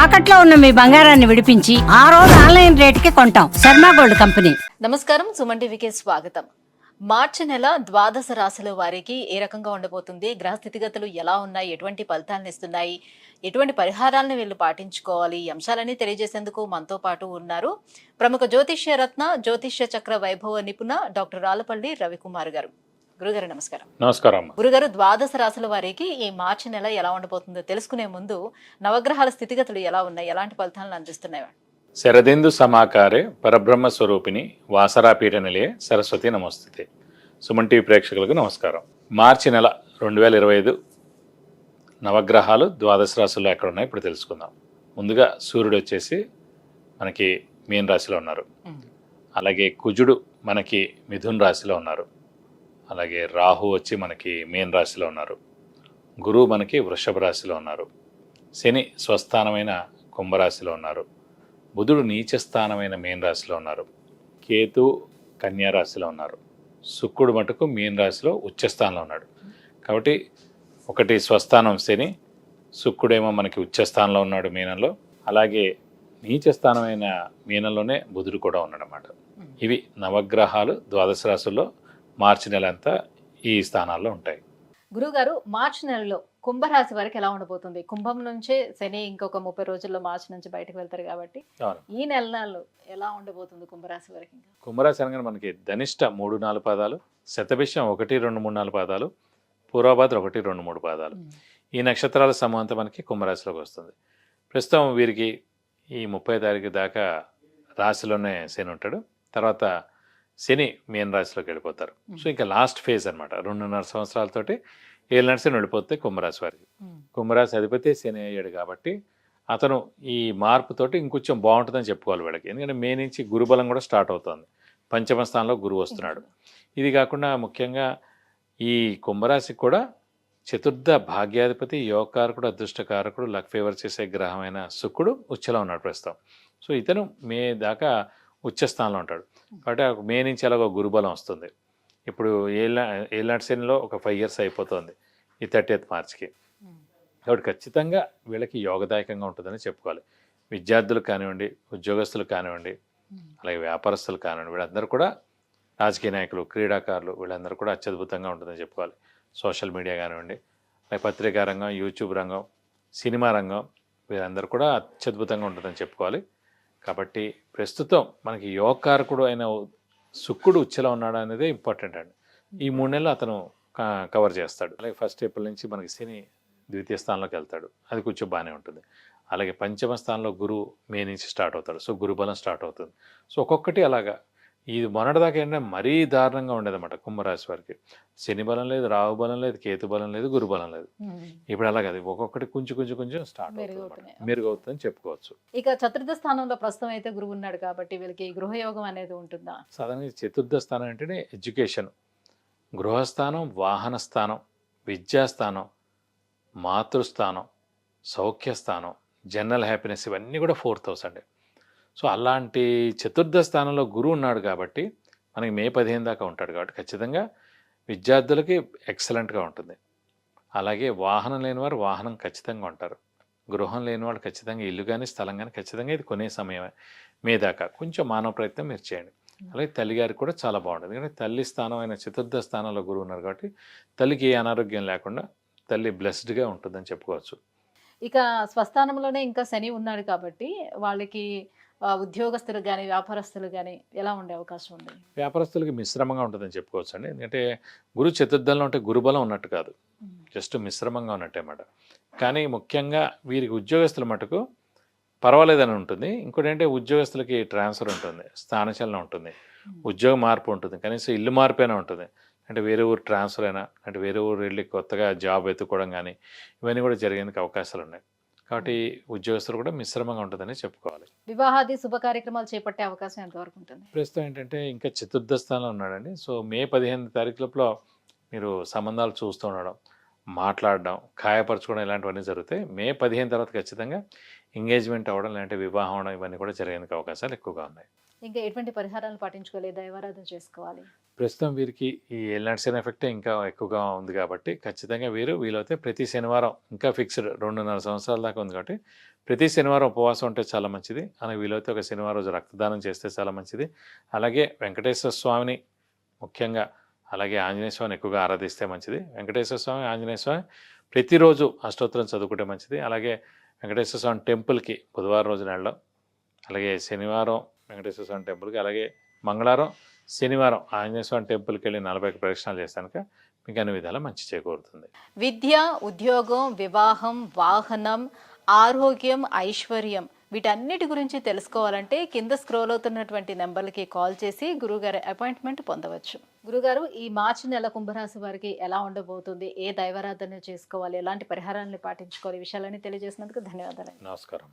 తాకట్లో ఉన్న మీ బంగారాన్ని విడిపించి ఆ రోజు ఆన్లైన్ రేటుకి కొంటాం. Sharma gold company. నమస్కారం, సుమన్ టీవీకి స్వాగతం. మార్చి నెల ద్వాదశ రాశుల వారికి ఏ రకంగా ఉండబోతుంది, గ్రహ స్థితిగతులు ఎలా ఉన్నాయి, ఎటువంటి ఫలితాలను ఇస్తున్నాయి, ఎటువంటి పరిహారాలను వీళ్ళు పాటించుకోవాలి, ఈ అంశాలన్నీ తెలియజేసేందుకు మనతో పాటు ఉన్నారు ప్రముఖ జ్యోతిష్య రత్న, జ్యోతిష్య చక్ర వైభవ నిపుణ డాక్టర్ రాలపల్లి రవికుమార్ గారు. గురుగారు నమస్కారం. నమస్కారం. గురుగారు, ద్వాదశ రాశుల వారికి ఈ మార్చి నెల ఎలా ఉండబోతుందో తెలుసుకునే ముందు నవగ్రహాల స్థితిగతులు ఎలా ఉన్నాయి, ఎలాంటి ఫలితాలను అందిస్తున్నాయి? శరదిందు సమాకారే పరబ్రహ్మ స్వరూపిణి వాసరాపీఠ నిలయే సరస్వతి నమస్తే. సుమన్ టీవీ ప్రేక్షకులకు నమస్కారం. మార్చి నెల 2025 నవగ్రహాలు ద్వాదశ రాశుల్లో ఎక్కడ ఉన్నాయి ఇప్పుడు తెలుసుకుందాం. ముందుగా సూర్యుడు వచ్చేసి మనకి మీన రాశిలో ఉన్నారు. అలాగే కుజుడు మనకి మిథున్ రాశిలో ఉన్నారు. అలాగే రాహు వచ్చి మనకి మీన రాశిలో ఉన్నారు. గురువు మనకి వృషభ రాశిలో ఉన్నారు. శని స్వస్థానమైన కుంభరాశిలో ఉన్నారు. బుధుడు నీచస్థానమైన మీన రాశిలో ఉన్నారు. కేతు కన్యా రాశిలో ఉన్నారు. శుక్రుడు మటుకు మీన రాశిలో ఉచ్చస్థానంలో ఉన్నాడు. కాబట్టి ఒకటి స్వస్థానం శని, శుక్రుడేమో మనకి ఉచ్చస్థానంలో ఉన్నాడు మీనంలో. అలాగే నీచస్థానమైన మీనంలోనే బుధుడు కూడా ఉన్నాడన్నమాట. ఇవి నవగ్రహాలు ద్వాదశ రాశుల్లో మార్చి నెల అంతా ఈ స్థానాల్లో ఉంటాయి. గురుగారు, మార్చి నెలలో కుంభరాశి వరకు ఎలా ఉండబోతుంది? కుంభం నుంచే శని ఇంకొక 30 రోజుల్లో మార్చి నుంచి బయటకు వెళ్తారు కాబట్టి ఈ నెలలో ఎలా ఉండబోతుంది కుంభరాశి వరకు? కుంభరాశి అనగానే మనకి ధనిష్ట 3-4 పాదాలు, శతభిషం 1-2-3-4 పాదాలు, పూర్వభాద్ర 1-2-3 పాదాలు. ఈ నక్షత్రాల సమూహంతో మనకి కుంభరాశిలోకి వస్తుంది. ప్రస్తుతం వీరికి ఈ 30 తారీఖు దాకా రాశిలోనే శని ఉంటాడు. తర్వాత శని మీన రాశిలోకి వెళ్ళిపోతారు. సో ఇంకా లాస్ట్ ఫేజ్ అనమాట. 2.5 సంవత్సరాలతోటి 7 శని వెళ్ళిపోతే కుంభరాశి వారికి. కుంభరాశి అధిపతి శని అయ్యాడు కాబట్టి అతను ఈ మార్పుతోటి ఇంకొంచెం బాగుంటుందని చెప్పుకోవాలి వీళ్ళకి. ఎందుకంటే మే నుంచి గురుబలం కూడా స్టార్ట్ అవుతుంది. పంచమ స్థానంలో గురువు వస్తున్నాడు. ఇది కాకుండా ముఖ్యంగా ఈ కుంభరాశికి కూడా చతుర్థ భాగ్యాధిపతి, యోగకారకుడు, అదృష్టకారకుడు, లక్ ఫేవర్ చేసే గ్రహమైన శుక్రుడు ఉచ్చలో ఉన్నాడు ప్రస్తుతం. సో ఇతను మే దాకా ఉచ్చస్థానంలో ఉంటాడు. కాబట్టి మే నుంచి ఎలాగో గురుబలం వస్తుంది. ఇప్పుడు ఏళ్ళనాటి శనిలో ఒక 5 years అయిపోతుంది ఈ 30th మార్చికి. కాబట్టి ఖచ్చితంగా వీళ్ళకి యోగదాయకంగా ఉంటుందని చెప్పుకోవాలి. విద్యార్థులు కానివ్వండి, ఉద్యోగస్తులు కానివ్వండి, అలాగే వ్యాపారస్తులు కానివ్వండి, వీళ్ళందరూ కూడా, రాజకీయ నాయకులు, క్రీడాకారులు, వీళ్ళందరూ కూడా అత్యద్భుతంగా ఉంటుందని చెప్పుకోవాలి. సోషల్ మీడియా కానివ్వండి, అలాగే పత్రికా రంగం, యూట్యూబ్ రంగం, సినిమా రంగం, వీళ్ళందరూ కూడా అత్యద్భుతంగా ఉంటుందని చెప్పుకోవాలి. కాబట్టి ప్రస్తుతం మనకి యోగకారకుడు అయిన శుక్రుడు ఉచ్చలో ఉన్నాడు అనేది ఇంపార్టెంట్ అండి. ఈ 3 నెలలు అతను కవర్ చేస్తాడు. అలాగే 1st April నుంచి మనకి శని ద్వితీయ స్థానంలోకి వెళ్తాడు. అది కొంచెం బాగానే ఉంటుంది. అలాగే పంచమ స్థానంలో గురువు మే నుంచి స్టార్ట్ అవుతాడు. సో గురుబలం స్టార్ట్ అవుతుంది. సో ఒక్కొక్కటి అలాగా. ఇది మొన్నటిదాకా ఏంటంటే మరీ దారుణంగా ఉండేదన్నమాట కుంభరాశి వారికి. శని బలం లేదు, రాహు బలం లేదు, కేతు బలం లేదు, గురు బలం లేదు. ఇప్పుడు అలాగే అది ఒక్కొక్కటి కొంచెం స్టార్ట్ మెరుగవుతుందని చెప్పుకోవచ్చు. ఇక చతుర్థ స్థానంలో ప్రస్తుతం అయితే గురువు ఉన్నాడు కాబట్టి వీళ్ళకి గృహయోగం అనేది ఉంటుందా? సాధారణంగా చతుర్థ స్థానం అంటేనే ఎడ్యుకేషన్, గృహస్థానం, వాహన స్థానం, విద్యాస్థానం, మాతృస్థానం, సౌఖ్యస్థానం, జనరల్ హ్యాపీనెస్, ఇవన్నీ కూడా 4th house అండి. సో అలాంటి చతుర్థ స్థానంలో గురువు ఉన్నాడు కాబట్టి మనకి మే 15 దాకా ఉంటాడు కాబట్టి ఖచ్చితంగా విద్యార్థులకి ఎక్సలెంట్గా ఉంటుంది. అలాగే వాహనం లేని వారు వాహనం ఖచ్చితంగా ఉంటారు. గృహం లేని వాళ్ళు ఖచ్చితంగా ఇల్లు కానీ స్థలం కానీ ఖచ్చితంగా ఇది కొనే సమయమే. మే దాకా కొంచెం మానవ ప్రయత్నం మీరు చేయండి. అలాగే తల్లిగారికి కూడా చాలా బాగుంటుంది. ఎందుకంటే తల్లి స్థానం అయిన చతుర్థ స్థానంలో గురువు ఉన్నారు కాబట్టి తల్లికి ఏ అనారోగ్యం లేకుండా తల్లి బ్లెస్డ్గా ఉంటుందని చెప్పుకోవచ్చు. ఇక స్వస్థానంలోనే ఇంకా శని ఉన్నాడు కాబట్టి వాళ్ళకి ఉద్యోగస్తులు కానీ వ్యాపారస్తులు కానీ ఎలా ఉండే అవకాశం ఉంది? వ్యాపారస్తులకి మిశ్రమంగా ఉంటుందని చెప్పుకోవచ్చు అండి. ఎందుకంటే గురు చతుర్థంలో ఉంటే గురుబలం ఉన్నట్టు కాదు, జస్ట్ మిశ్రమంగా ఉన్నట్టే అన్నమాట. కానీ ముఖ్యంగా వీరికి ఉద్యోగస్తుల మటుకు పర్వాలేదని ఉంటుంది. ఇంకోటి ఏంటంటే ఉద్యోగస్తులకి ట్రాన్స్ఫర్ ఉంటుంది, స్థానచలనం ఉంటుంది, ఉద్యోగ మార్పు ఉంటుంది, కనీసం ఇల్లు మార్పు అయినా ఉంటుంది. అంటే వేరే ఊరు ట్రాన్స్ఫర్ అయినా, అంటే వేరే ఊరు వెళ్ళి కొత్తగా జాబ్ ఎత్తుకోవడం కానీ ఇవన్నీ కూడా జరిగేందుకు అవకాశాలు ఉన్నాయి. కాబట్టి ఉద్యోగస్తులు కూడా మిశ్రమంగా ఉంటుందని చెప్పుకోవాలి. వివాహాది శుభ కార్యక్రమాలు చేపట్టే అవకాశం ఎంతవరకు ఉంటుంది? ప్రస్తుతం ఏంటంటే ఇంకా చతుర్థ స్థానంలో ఉన్నాడండి. సో మే 15 తారీఖు లోపల మీరు సంబంధాలు చూస్తూ ఉండడం, మాట్లాడడం, ఖాయపరచుకోవడం ఇలాంటివన్నీ జరుగుతాయి. మే 15 తర్వాత ఖచ్చితంగా ఎంగేజ్మెంట్ అవ్వడం, లేదంటే వివాహం అవడం, ఇవన్నీ కూడా జరిగేందుకు అవకాశాలు ఎక్కువగా ఉన్నాయి. ఇంకా ఎటువంటి పరిహారాలు పాటించుకోవాలి, దైవారాధన చేసుకోవాలి? ప్రస్తుతం వీరికి ఈ ఎల్నాడ్సైన్ ఎఫెక్టే ఇంకా ఎక్కువగా ఉంది కాబట్టి ఖచ్చితంగా వీలైతే ప్రతి శనివారం ఇంకా ఫిక్స్డ్ 2.5 సంవత్సరాల దాకా ఉంది కాబట్టి ప్రతి శనివారం ఉపవాసం ఉంటే చాలా మంచిది. అలాగే వీలైతే ఒక శనివారం రోజు రక్తదానం చేస్తే చాలా మంచిది. అలాగే వెంకటేశ్వర స్వామిని ముఖ్యంగా, అలాగే ఆంజనేయ స్వామిని ఎక్కువగా ఆరాధిస్తే మంచిది. వెంకటేశ్వర స్వామి, ఆంజనేయ స్వామి ప్రతిరోజు అష్టోత్తరం చదువుకుంటే మంచిది. అలాగే వెంకటేశ్వర స్వామి టెంపుల్కి బుధవారం రోజున వెళ్ళడం, అలాగే శనివారం వెంకటేశ్వర స్వామి టెంపుల్కి, అలాగే మంగళవారం, శనివారం ఆంజనేయ స్వామి టెంపుల్కి వెళ్ళి 40 ప్రదక్షిణాలు చేస్తానుక మీకు అన్ని విధాలా మంచి చేకూరుతుంది. విద్య, ఉద్యోగం, వివాహం, వాహనం, ఆరోగ్యం, ఐశ్వర్యం వీటన్నిటి గురించి తెలుసుకోవాలంటే కింద స్క్రోల్ అవుతున్నటువంటి నెంబర్లకి కాల్ చేసి గురుగారి అపాయింట్మెంట్ పొందవచ్చు. గురుగారు, ఈ మార్చి నెల కుంభరాశి వారికి ఎలా ఉండబోతుంది, ఏ దైవారాధన చేసుకోవాలి, ఎలాంటి పరిహారాలను పాటించుకోవాలి, విషయాలన్నీ తెలియజేసినందుకు ధన్యవాదాలు. నమస్కారం.